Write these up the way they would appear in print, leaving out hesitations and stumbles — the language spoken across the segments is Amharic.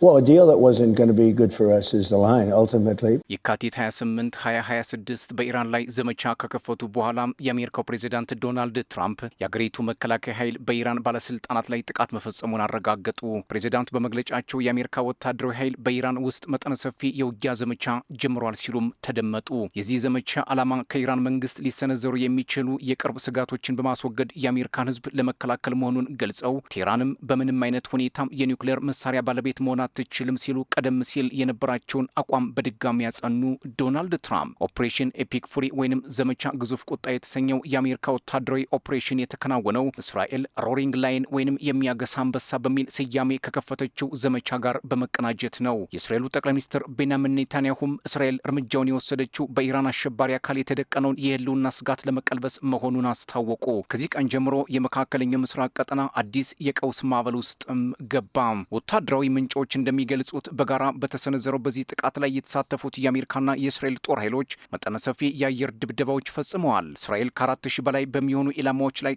Well, a deal that wasn't going to be good for us is the line, ultimately. የካቲት 28 2026 በኢራን ላይ ዘመቻ ከከፈቱ በኋላ የአሜሪካው ፕሬዚዳንት ዶናልድ ትራምፕ የአገሪቱ መከላከያ ኃይል በኢራን ባለስልጣናት ላይ ጥቃት መፈጸሙን አረጋገጡ። ፕሬዚዳንቱ በመግለጫቸው የአሜሪካ ወታደራዊ ኃይል በኢራን ውስጥ መጠነ ሰፊ የውጊያ ዘመቻ ጀምሯል ሲሉም ተደመጡ። የዚህ ዘመቻ ዓላማ ከኢራን መንግስት ሊሰነዘሩ የሚችሉ የቅርብ ስጋቶችን በማስወገድ የአሜሪካን ሕዝብ ለመከላከል መሆኑን ገልጸው ቴህራንም በምንም አይነት ሁኔታም የኒውክሌር መሳሪያ ባለቤት መሆን አትችልም ሲሉ ቀደም ሲል የነበራቸውን አቋም በድጋሚ ያጸኑ ዶናልድ ትራምፕ ኦፕሬሽን ኤፒክ ፉሪ ወይንም ዘመቻ ግዙፍ ቁጣ የተሰኘው የአሜሪካ ወታደራዊ ኦፕሬሽን የተከናወነው እስራኤል ሮሪንግ ላይን ወይንም የሚያገሳ አንበሳ በሚል ስያሜ ከከፈተችው ዘመቻ ጋር በመቀናጀት ነው። የእስራኤሉ ጠቅላይ ሚኒስትር ቤንያሚን ኔታንያሁም እስራኤል እርምጃውን የወሰደችው በኢራን አሸባሪ አካል የተደቀነውን የህልውና ስጋት ለመቀልበስ መሆኑን አስታወቁ። ከዚህ ቀን ጀምሮ የመካከለኛው ምስራቅ ቀጠና አዲስ የቀውስ ማዕበል ውስጥም ገባ። ወታደራዊ ምንጮች እንደሚገልጹት በጋራ በተሰነዘረው በዚህ ጥቃት ላይ የተሳተፉት የአሜሪካና የእስራኤል ጦር ኃይሎች መጠነ ሰፊ የአየር ድብደባዎች ፈጽመዋል። እስራኤል ከ4000 በላይ በሚሆኑ ኢላማዎች ላይ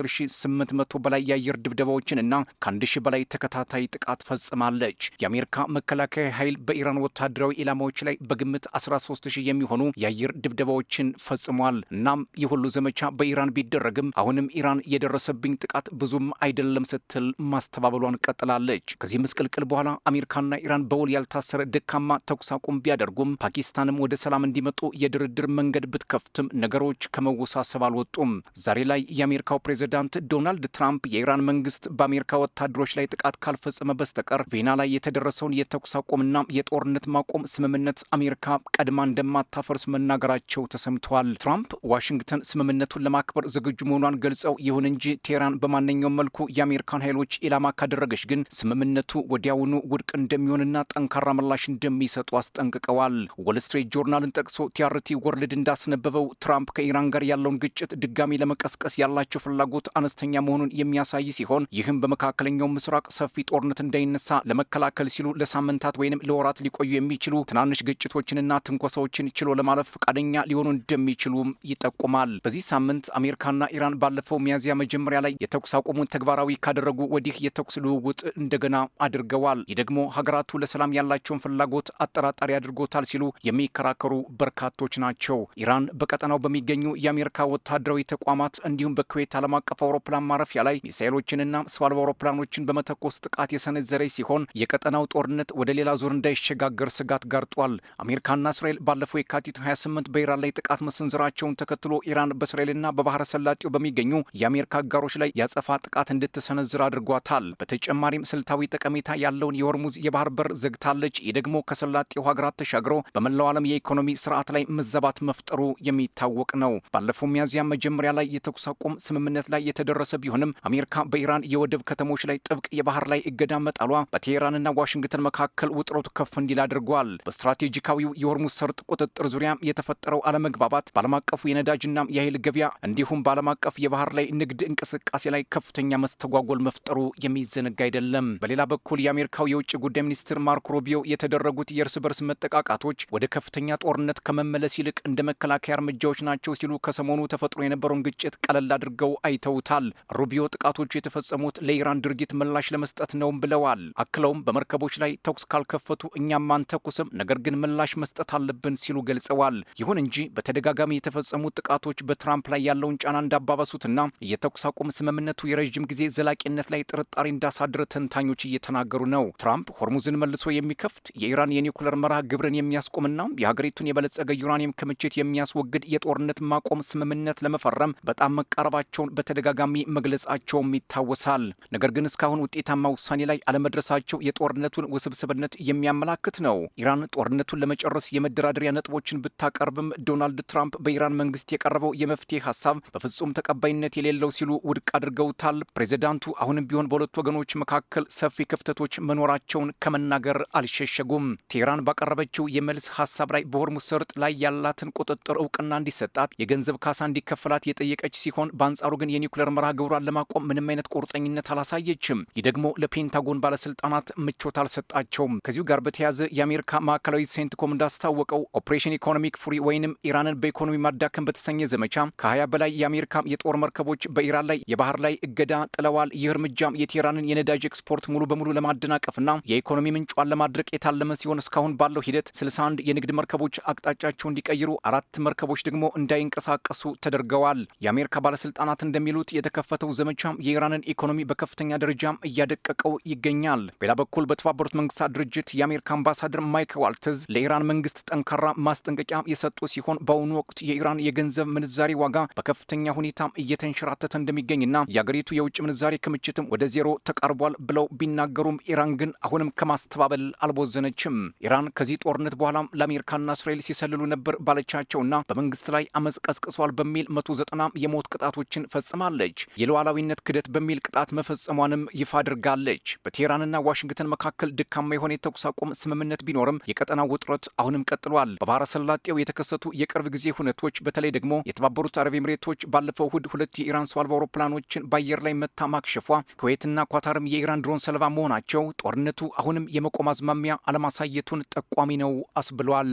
ከ10800 በላይ የአየር ድብደባዎችን እና ከ1000 በላይ ተከታታይ ጥቃት ፈጽማለች። የአሜሪካ መከላከያ ኃይል በኢራን ወታደራዊ ኢላማዎች ላይ በግምት 13000 የሚሆኑ የአየር ድብደባዎችን ፈጽሟል። እናም የሁሉ ዘመቻ በኢራን ቢደረግም አሁንም ኢራን የደረሰብኝ ጥቃት ብዙም አይደለም ስትል ማስተባበሏን ቀጥላለች። ከዚህ ምስቅልቅል በኋላ አሜሪካና ኢራን በውል ያልታሰረ ደካማ ተኩስ አቁም ቢያደርጉም ፓኪስታንም ወደ ሰላም እንዲመጡ የድርድር መንገድ ብትከፍትም ነገሮች ከመወሳሰብ አልወጡም። ዛሬ ላይ የአሜሪካው ፕሬዚዳንት ዶናልድ ትራምፕ የኢራን መንግስት በአሜሪካ ወታደሮች ላይ ጥቃት ካልፈጸመ በስተቀር ቪየና ላይ የተደረሰውን የተኩስ አቁምና የጦርነት ማቆም ስምምነት አሜሪካ ቀድማ እንደማታፈርስ መናገራቸው ተሰምተዋል። ትራምፕ ዋሽንግተን ስምምነቱን ለማክበር ዝግጁ መሆኗን ገልጸው ይሁን እንጂ ቴህራን በማንኛውም መልኩ የአሜሪካን ኃይሎች ኢላማ ካደረገች ግን ስምምነቱ ወዲያውኑ ውድቅ እንደሚሆንና ጠንካራ ምላሽ እንደሚሰጡ አስጠንቅቀዋል። ወል ስትሪት ጆርናልን ጠቅሶ ቲአርቲ ወርልድ እንዳስነበበው ትራምፕ ከኢራን ጋር ያለውን ግጭት ድጋሚ ለመቀስቀስ ያላቸው ፍላጎት አነስተኛ መሆኑን የሚያሳይ ሲሆን ይህም በመካከለኛው ምስራቅ ሰፊ ጦርነት እንዳይነሳ ለመከላከል ሲሉ ለሳምንታት ወይም ለወራት ሊቆዩ የሚችሉ ትናንሽ ግጭቶችንና ትንኮሳዎችን ችሎ ለማለፍ ፈቃደኛ ሊሆኑ እንደሚችሉም ይጠቁማል። በዚህ ሳምንት አሜሪካና ኢራን ባለፈው ሚያዝያ መጀመሪያ ላይ የተኩስ አቁሙን ተግባራዊ ካደረጉ ወዲህ የተኩስ ልውውጥ እንደገና አድርገዋል። ይህ ደግሞ ሀገራቱ ለሰላም ያላቸውን ፍላጎት አጠራጣሪ አድርጎታል ሲሉ የሚከራከሩ በርካቶች ናቸው። ኢራን በቀጠናው በሚገኙ የአሜሪካ ወታደራዊ ተቋማት እንዲሁም በኩዌት ዓለም አቀፍ አውሮፕላን ማረፊያ ላይ ሚሳኤሎችንና ሰው አልባ አውሮፕላኖችን በመተኮስ ጥቃት የሰነዘረች ሲሆን የቀጠናው ጦርነት ወደ ሌላ ዙር እንዳይሸጋገር ስጋት ጋርጧል። አሜሪካና እስራኤል ባለፈው የካቲት 28 በኢራን ላይ ጥቃት መሰንዘራቸውን ተከትሎ ኢራን በእስራኤልና በባህረ ሰላጤው በሚገኙ የአሜሪካ አጋሮች ላይ ያጸፋ ጥቃት እንድትሰነዝር አድርጓታል። በተጨማሪም ስልታዊ ጠቀሜታ ያለውን የሆርሙዝ የባህር በር ዘግታለች። ይህ ደግሞ ከሰላጤው ሀገራት ተሻግሮ በመላው ዓለም የኢኮኖሚ ስርዓት ላይ መዘባት መፍጠሩ የሚታወቅ ነው። ባለፈው ሚያዝያ መጀመሪያ ላይ የተኩስ አቁም ስምምነት ላይ የተደረሰ ቢሆንም አሜሪካ በኢራን የወደብ ከተሞች ላይ ጥብቅ የባህር ላይ እገዳ መጣሏ በቴህራንና ዋሽንግተን መካከል ውጥረቱ ከፍ እንዲል አድርጓል። በስትራቴጂካዊው የሆርሙዝ ሰርጥ ቁጥጥር ዙሪያ የተፈጠረው አለመግባባት በዓለም አቀፉ የነዳጅና የኃይል ገበያ እንዲሁም በዓለም አቀፍ የባህር ላይ ንግድ እንቅስቃሴ ላይ ከፍተኛ መስተጓጎል መፍጠሩ የሚዘነጋ አይደለም። በሌላ በኩል የአሜሪካው የውጭ ጉዳይ ሚኒስትር ማርኮ ሩቢዮ የተደረጉት የእርስ በርስ መጠቃቃቶች ወደ ከፍተኛ ጦርነት ከመመለስ ይልቅ እንደ መከላከያ እርምጃዎች ናቸው ሲሉ ከሰሞኑ ተፈጥሮ የነበረውን ግጭት ቀለል አድርገው አይተውታል። ሩቢዮ ጥቃቶቹ የተፈጸሙት ለኢራን ድርጊት ምላሽ ለመስጠት ነውም ብለዋል። አክለውም በመርከቦች ላይ ተኩስ ካልከፈቱ እኛም አንተኩስም፣ ነገር ግን ምላሽ መስጠት አለብን ሲሉ ገልጸዋል። ይሁን እንጂ በተደጋጋሚ የተፈጸሙት ጥቃቶች በትራምፕ ላይ ያለውን ጫና እንዳባባሱትና የተኩስ አቁም ስምምነቱ የረዥም ጊዜ ዘላቂነት ላይ ጥርጣሬ እንዳሳድረ ተንታኞች እየተናገሩ ነው። ትራምፕ ሆርሙዝን መልሶ የሚከፍት የኢራን የኒውክሌር መርሃ ግብርን የሚያስቆምና የሀገሪቱን የበለጸገ ዩራኒየም ክምችት የሚያስወግድ የጦርነት ማቆም ስምምነት ለመፈረም በጣም መቃረባቸውን በተደጋጋሚ መግለጻቸውም ይታወሳል። ነገር ግን እስካሁን ውጤታማ ውሳኔ ላይ አለመድረሳቸው የጦርነቱን ውስብስብነት የሚያመላክት ነው። ኢራን ጦርነቱን ለመጨረስ የመደራደሪያ ነጥቦችን ብታቀርብም ዶናልድ ትራምፕ በኢራን መንግስት የቀረበው የመፍትሄ ሀሳብ በፍጹም ተቀባይነት የሌለው ሲሉ ውድቅ አድርገውታል። ፕሬዚዳንቱ አሁንም ቢሆን በሁለቱ ወገኖች መካከል ሰፊ ክፍተቶች መኖራቸውን ከመናገር አልሸሸጉም። ቴህራን ባቀረበችው የመልስ ሀሳብ ላይ በሆርሙዝ ሰርጥ ላይ ያላትን ቁጥጥር እውቅና እንዲሰጣት የገንዘብ ካሳ እንዲከፈላት የጠየቀች ሲሆን በአንጻሩ ግን የኒውክሌር መርሃ ግብሯን ለማቆም ምንም አይነት ቁርጠኝነት አላሳየችም። ይህ ደግሞ ለፔንታጎን ባለስልጣናት ምቾት አልሰጣቸውም። ከዚሁ ጋር በተያያዘ የአሜሪካ ማዕከላዊ ሴንትኮም እንዳስታወቀው ኦፕሬሽን ኢኮኖሚክ ፍሪ ወይንም ኢራንን በኢኮኖሚ ማዳከም በተሰኘ ዘመቻ ከ20 በላይ የአሜሪካ የጦር መርከቦች በኢራን ላይ የባህር ላይ እገዳ ጥለዋል። ይህ እርምጃም የቴህራንን የነዳጅ ኤክስፖርት ሙሉ በሙሉ ለማደናቀፍና ለማክሸፍና የኢኮኖሚ ምንጯን ለማድረቅ የታለመ ሲሆን እስካሁን ባለው ሂደት 61 የንግድ መርከቦች አቅጣጫቸውን እንዲቀይሩ 4 መርከቦች ደግሞ እንዳይንቀሳቀሱ ተደርገዋል። የአሜሪካ ባለስልጣናት እንደሚሉት የተከፈተው ዘመቻም የኢራንን ኢኮኖሚ በከፍተኛ ደረጃም እያደቀቀው ይገኛል። በሌላ በኩል በተባበሩት መንግስታት ድርጅት የአሜሪካ አምባሳደር ማይክ ዋልትዝ ለኢራን መንግስት ጠንካራ ማስጠንቀቂያ የሰጡ ሲሆን በአሁኑ ወቅት የኢራን የገንዘብ ምንዛሬ ዋጋ በከፍተኛ ሁኔታም እየተንሸራተተ እንደሚገኝና የአገሪቱ የውጭ ምንዛሬ ክምችትም ወደ ዜሮ ተቃርቧል ብለው ቢናገሩም ኢራን ግን አሁንም ከማስተባበል አልቦዘነችም። ኢራን ከዚህ ጦርነት በኋላም ለአሜሪካና እስራኤል ሲሰልሉ ነበር ባለቻቸውና በመንግስት ላይ አመጽ ቀስቅሷል በሚል 190 የሞት ቅጣቶችን ፈጽማለች። የሉዓላዊነት ክደት በሚል ቅጣት መፈጸሟንም ይፋ አድርጋለች። በቴህራንና ዋሽንግተን መካከል ድካማ የሆነ የተኩስ አቁም ስምምነት ቢኖርም የቀጠናው ውጥረት አሁንም ቀጥሏል። በባህረ ሰላጤው የተከሰቱ የቅርብ ጊዜ ሁነቶች በተለይ ደግሞ የተባበሩት አረብ ኤምሬቶች ባለፈው እሁድ 2 የኢራን ሰው አልባ አውሮፕላኖችን በአየር ላይ መታ ማክሸፏ፣ ኩዌትና ኳታርም የኢራን ድሮን ሰለባ መሆናቸው ጦርነቱ አሁንም የመቆም አዝማሚያ አለማሳየቱን ጠቋሚ ነው አስብሏል።